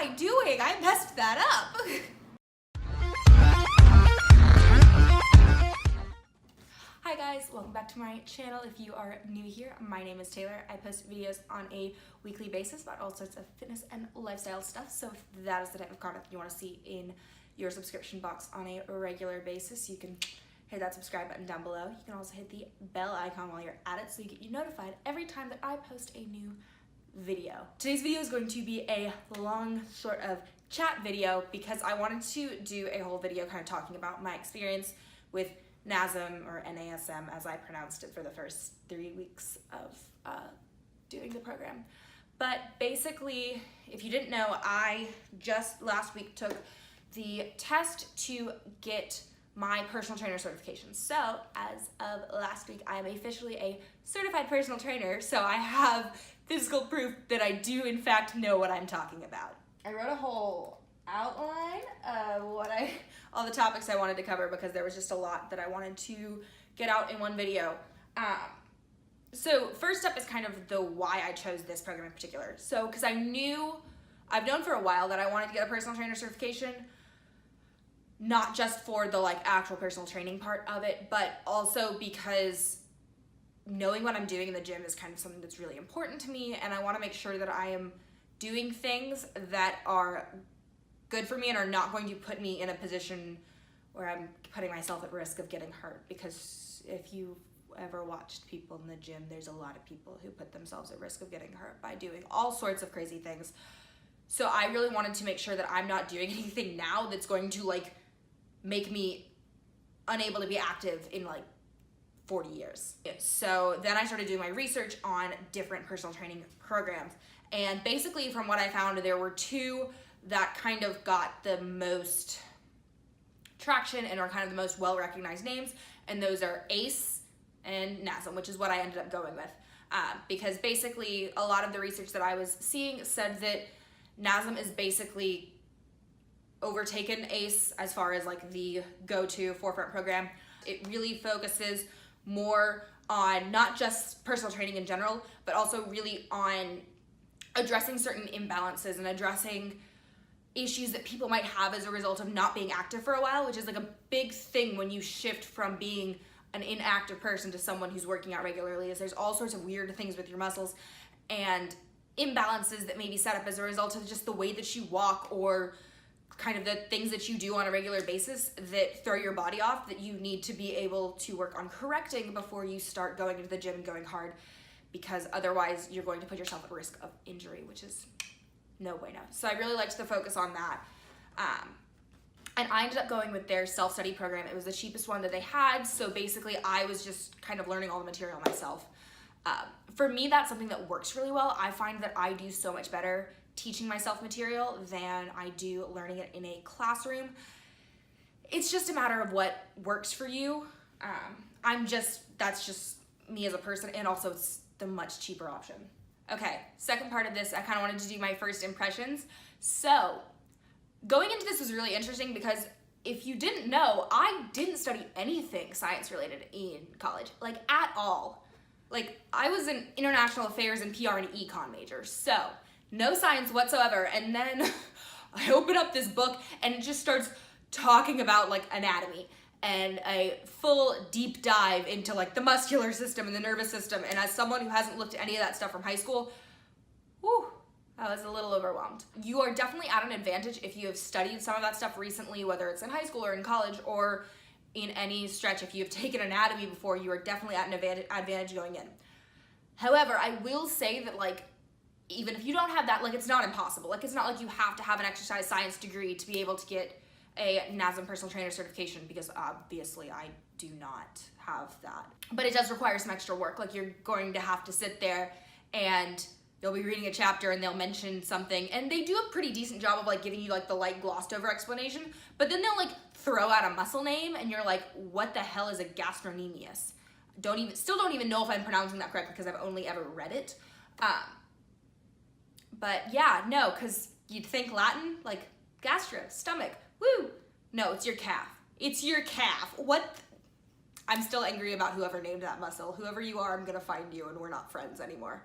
I doing? I messed that up. Hi guys, welcome back to my channel. If you are new here, my name is Taylor. I post videos on a weekly basis about all sorts of fitness and lifestyle stuff. So if that is the type of content you want to see in your subscription box on a regular basis, you can hit that subscribe button down below. You can also hit the bell icon while you're at it so you get notified every time that I post a new video. Today's video is going to be a long sort of chat video because I wanted to do a whole video kind of talking about my experience with NASM, or NASM as I pronounced it for the first 3 weeks of doing the program. But basically, if you didn't know, I just last week took the test to get my personal trainer certification. So as of last week, I am officially a certified personal trainer, so I have physical proof that I do in fact know what I'm talking about. I wrote a whole outline of all the topics I wanted to cover because there was just a lot that I wanted to get out in one video. So first up is kind of the why I chose this program in particular. So because I've known for a while that I wanted to get a personal trainer certification, not just for the actual personal training part of it, but also because knowing what I'm doing in the gym is kind of something that's really important to me, and I want to make sure that I am doing things that are good for me and are not going to put me in a position where I'm putting myself at risk of getting hurt. Because if you've ever watched people in the gym, there's a lot of people who put themselves at risk of getting hurt by doing all sorts of crazy things. So I really wanted to make sure that I'm not doing anything now that's going to make me unable to be active in 40 years. So then I started doing my research on different personal training programs. And basically from what I found, there were two that kind of got the most traction and are kind of the most well-recognized names. And those are ACE and NASM, which is what I ended up going with. Because basically a lot of the research that I was seeing said that NASM is basically overtaken ACE as far as the go-to forefront program. It really focuses more on not just personal training in general, but also really on addressing certain imbalances and addressing issues that people might have as a result of not being active for a while, which is a big thing when you shift from being an inactive person to someone who's working out regularly. Is there's all sorts of weird things with your muscles and imbalances that may be set up as a result of just the way that you walk or kind of the things that you do on a regular basis that throw your body off, that you need to be able to work on correcting before you start going into the gym and going hard, because otherwise you're going to put yourself at risk of injury, which is no bueno. So I really liked the focus on that. And I ended up going with their self-study program. It was the cheapest one that they had, so basically I was just kind of learning all the material myself. For me, that's something that works really well. I find that I do so much better teaching myself material than I do learning it in a classroom. It's just a matter of what works for you. That's just me as a person, and also it's the much cheaper option. Okay, second part of this, I kind of wanted to do my first impressions. So going into this was really interesting because if you didn't know, I didn't study anything science related in college, at all. I was an international affairs and PR and econ major, so no science whatsoever. And then I open up this book and it just starts talking about anatomy and a full deep dive into the muscular system and the nervous system. And as someone who hasn't looked at any of that stuff from high school, whew, I was a little overwhelmed. You are definitely at an advantage if you have studied some of that stuff recently, whether it's in high school or in college or in any stretch. If you have taken anatomy before, you are definitely at an advantage going in. However, I will say that even if you don't have that, it's not impossible. It's not you have to have an exercise science degree to be able to get a NASM personal trainer certification, because obviously I do not have that. But it does require some extra work. You're going to have to sit there and you'll be reading a chapter and they'll mention something, and they do a pretty decent job of giving you the light glossed over explanation, but then they'll throw out a muscle name and you're what the hell is a gastrocnemius? Still don't even know if I'm pronouncing that correctly because I've only ever read it. But yeah, no, because you'd think Latin, gastro, stomach, woo. No, it's your calf. It's your calf. What? I'm still angry about whoever named that muscle. Whoever you are, I'm gonna find you and we're not friends anymore.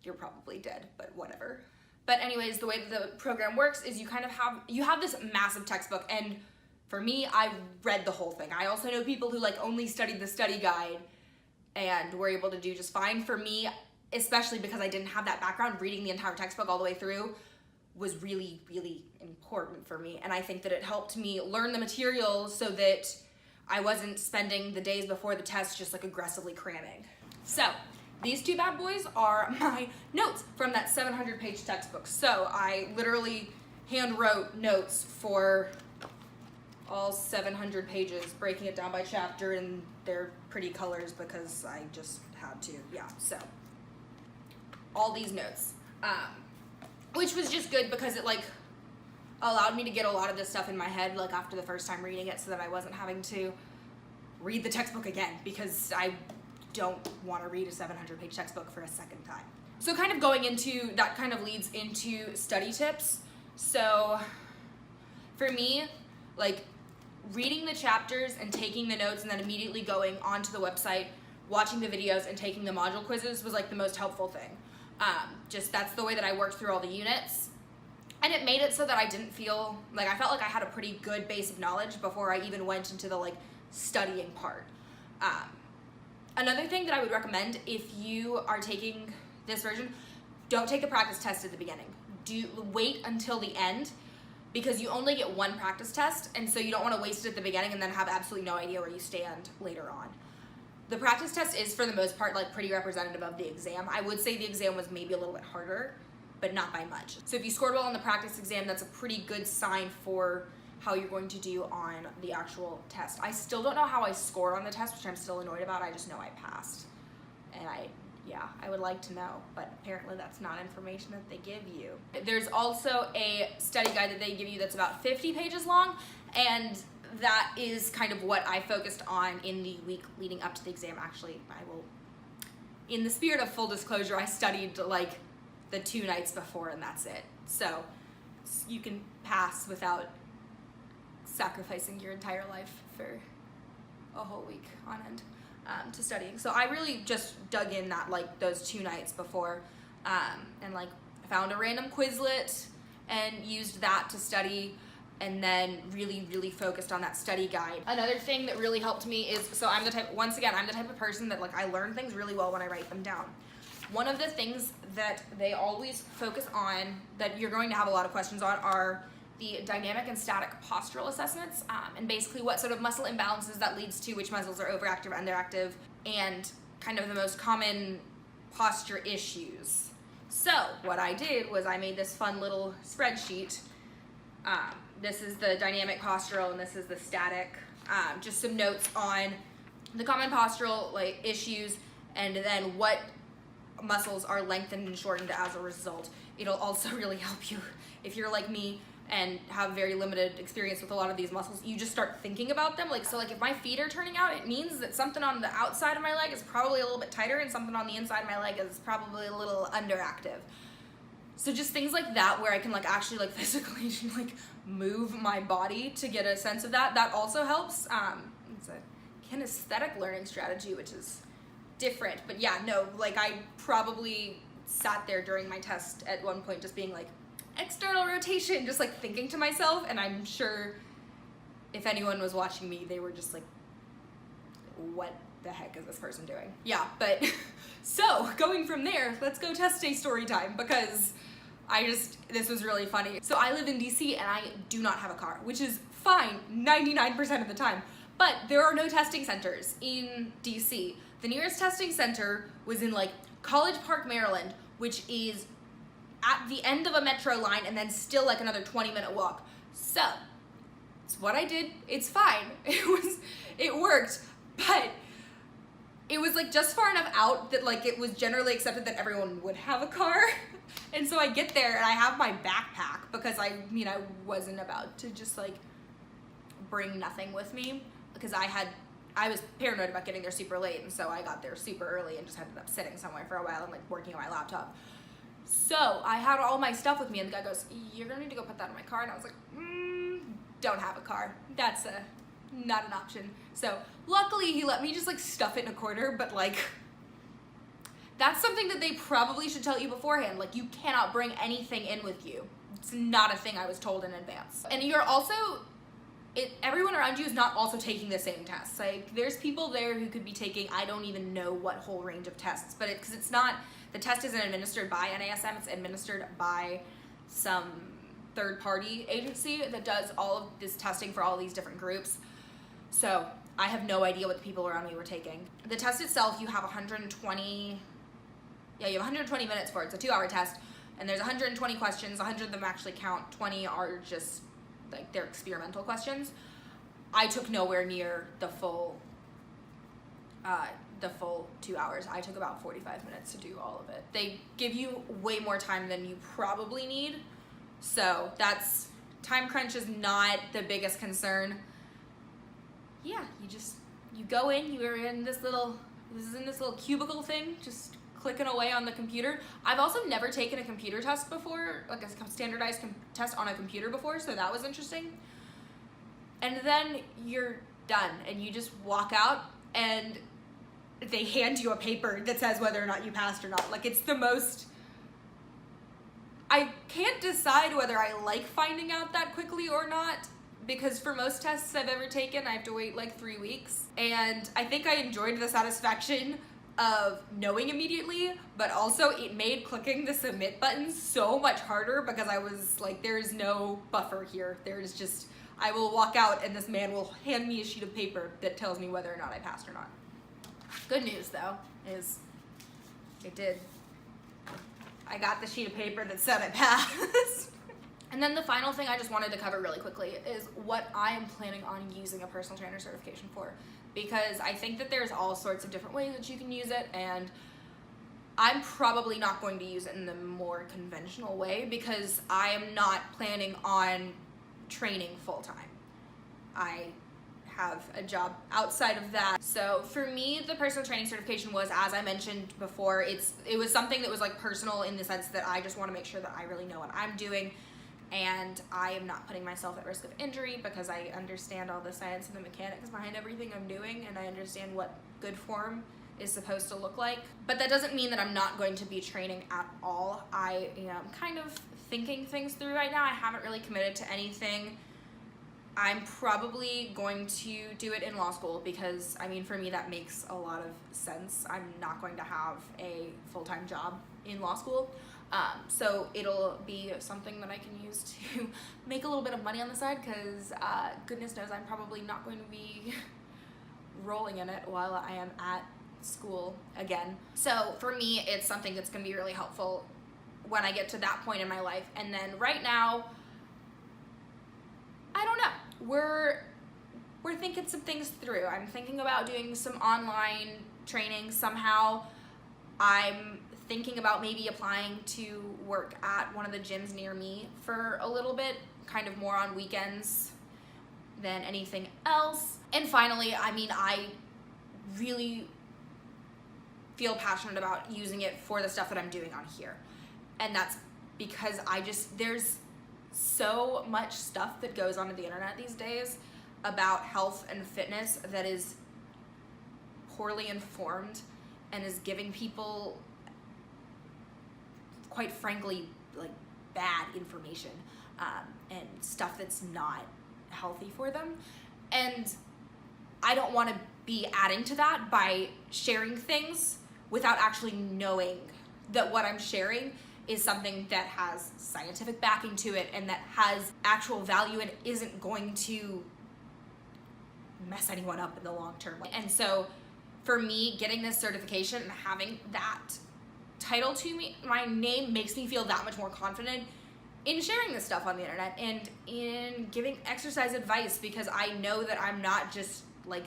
You're probably dead, but whatever. But anyways, the way that the program works is you kind of have this massive textbook, and for me, I read the whole thing. I also know people who like only studied the study guide and were able to do just fine. For me, especially because I didn't have that background, reading the entire textbook all the way through was really, really important for me. And I think that it helped me learn the material so that I wasn't spending the days before the test just like aggressively cramming. So these two bad boys are my notes from that 700-page textbook. So I literally hand wrote notes for all 700 pages, breaking it down by chapter, and they're pretty colors because I just had to, yeah, so all these notes, which was just good because it like allowed me to get a lot of this stuff in my head like after the first time reading it, so that I wasn't having to read the textbook again, because I don't want to read a 700-page textbook for a second time. So kind of going into, that kind of leads into study tips. So for me, like reading the chapters and taking the notes and then immediately going onto the website, watching the videos and taking the module quizzes was like the most helpful thing. Just that's the way that I worked through all the units. And it made it so that I didn't feel, like I felt like I had a pretty good base of knowledge before I even went into the like studying part. Another thing that I would recommend if you are taking this version, don't take the practice test at the beginning. Wait until the end, because you only get one practice test, and so you don't want to waste it at the beginning and then have absolutely no idea where you stand later on. The practice test is for the most part like pretty representative of the exam. I would say the exam was maybe a little bit harder, but not by much. So if you scored well on the practice exam, that's a pretty good sign for how you're going to do on the actual test. I still don't know how I scored on the test, which I'm still annoyed about. I just know I passed. And I would like to know, but apparently that's not information that they give you. There's also a study guide that they give you that's about 50 pages long, and that is kind of what I focused on in the week leading up to the exam. Actually, in the spirit of full disclosure, I studied like the 2 nights before, and that's it. So you can pass without sacrificing your entire life for a whole week on end to studying. So I really just dug in that like those 2 nights before, and like found a random Quizlet and used that to study, and then really focused on that study guide. Another thing that really helped me is, so I'm the type of person that like I learn things really well when I write them down. One of the things that they always focus on, that you're going to have a lot of questions on, are the dynamic and static postural assessments, and basically what sort of muscle imbalances that leads to, which muscles are overactive or underactive, and kind of the most common posture issues. So what I did was I made this fun little spreadsheet. This is the dynamic postural and this is the static. Just some notes on the common postural like issues, and then what muscles are lengthened and shortened as a result. It'll also really help you if you're like me and have very limited experience with a lot of these muscles. You just start thinking about them. Like, so like if my feet are turning out, it means that something on the outside of my leg is probably a little bit tighter and something on the inside of my leg is probably a little underactive. So just things like that, where I can like actually like physically like move my body to get a sense of that. That also helps. It's a kinesthetic learning strategy, which is different. But yeah, no, like I probably sat there during my test at one point just being like, external rotation, just like thinking to myself, and I'm sure if anyone was watching me, they were just like, what the heck is this person doing? Yeah, but so going from there, let's go test day story time, because this was really funny. So I live in DC and I do not have a car, which is fine 99% of the time, but there are no testing centers in DC. The nearest testing center was in like College Park, Maryland, which is at the end of a metro line and then still like another 20-minute walk. So it's what I did. It's fine. It worked, but it was like just far enough out that like it was generally accepted that everyone would have a car. And so I get there and I have my backpack, because I wasn't about to just like bring nothing with me, because I was paranoid about getting there super late, and so I got there super early and just ended up sitting somewhere for a while and like working on my laptop. So I had all my stuff with me, and the guy goes, "You're gonna need to go put that in my car." And I was like, don't have a car. That's not an option. So luckily he let me just like stuff it in a corner, but like that's something that they probably should tell you beforehand. Like, you cannot bring anything in with you. It's not a thing I was told in advance. And you're also, everyone around you is not also taking the same tests. Like, there's people there who could be taking, I don't even know what whole range of tests, but because it's not, the test isn't administered by NASM, it's administered by some third-party agency that does all of this testing for all these different groups. So I have no idea what the people around me were taking. The test itself, you have 120 minutes for it. It's a 2-hour test, and there's 120 questions. 100 of them actually count. 20 are just like they're experimental questions. I took nowhere near the full 2 hours. I took about 45 minutes to do all of it. They give you way more time than you probably need. So that's, time crunch is not the biggest concern. Yeah, you go in, you're in this little cubicle thing, just clicking away on the computer. I've also never taken a computer test before, like a standardized test on a computer before, so that was interesting. And then you're done, and you just walk out, and they hand you a paper that says whether or not you passed or not. Like, it's the most, I can't decide whether I like finding out that quickly or not, because for most tests I've ever taken, I have to wait like 3 weeks. And I think I enjoyed the satisfaction of knowing immediately, but also it made clicking the submit button so much harder because I was like, there's no buffer here. There's just, I will walk out and this man will hand me a sheet of paper that tells me whether or not I passed or not. Good news though is it did. I got the sheet of paper that said I passed. And then the final thing I just wanted to cover really quickly is what I am planning on using a personal trainer certification for, because I think that there's all sorts of different ways that you can use it, and I'm probably not going to use it in the more conventional way because I am not planning on training full-time. I have a job outside of that. So for me, the personal training certification was, as I mentioned before, it was something that was like personal in the sense that I just want to make sure that I really know what I'm doing and I am not putting myself at risk of injury because I understand all the science and the mechanics behind everything I'm doing, and I understand what good form is supposed to look like. But that doesn't mean that I'm not going to be training at all. I am kind of thinking things through right now. I haven't really committed to anything. I'm probably going to do it in law school because, I mean, for me that makes a lot of sense. I'm not going to have a full-time job in law school. So it'll be something that I can use to make a little bit of money on the side because goodness knows I'm probably not going to be rolling in it while I am at school again. So for me, it's something that's going to be really helpful when I get to that point in my life. And then right now, I don't know. We're thinking some things through. I'm thinking about doing some online training somehow. I'm thinking about maybe applying to work at one of the gyms near me for a little bit, kind of more on weekends than anything else. And finally, I mean, I really feel passionate about using it for the stuff that I'm doing on here. And that's because there's so much stuff that goes onto the internet these days about health and fitness that is poorly informed and is giving people, quite frankly, like bad information and stuff that's not healthy for them. And I don't want to be adding to that by sharing things without actually knowing that what I'm sharing is something that has scientific backing to it and that has actual value and isn't going to mess anyone up in the long term. And so for me, getting this certification and having that title to me, my name, makes me feel that much more confident in sharing this stuff on the internet and in giving exercise advice, because I know that I'm not just like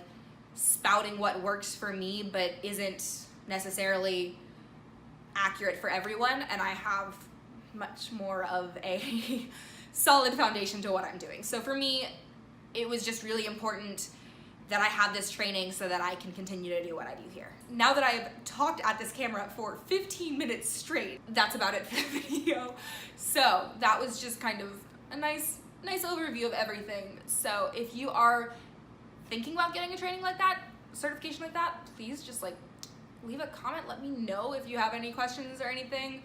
spouting what works for me but isn't necessarily accurate for everyone, and I have much more of a solid foundation to what I'm doing. So for me, it was just really important that I have this training so that I can continue to do what I do here. Now that I have talked at this camera for 15 minutes straight, that's about it for the video. So that was just kind of a nice overview of everything. So if you are thinking about getting a training like that, certification like that, please just like leave a comment. Let me know if you have any questions or anything.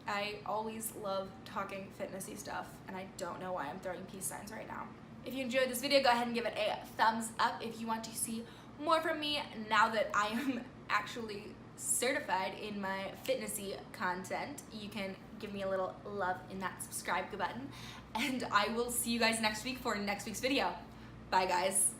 I always love talking fitnessy stuff, and I don't know why I'm throwing peace signs right now. If you enjoyed this video, go ahead and give it a thumbs up. If you want to see more from me now that I am actually certified in my fitnessy content, you can give me a little love in that subscribe button, and I will see you guys next week for next week's video. Bye guys.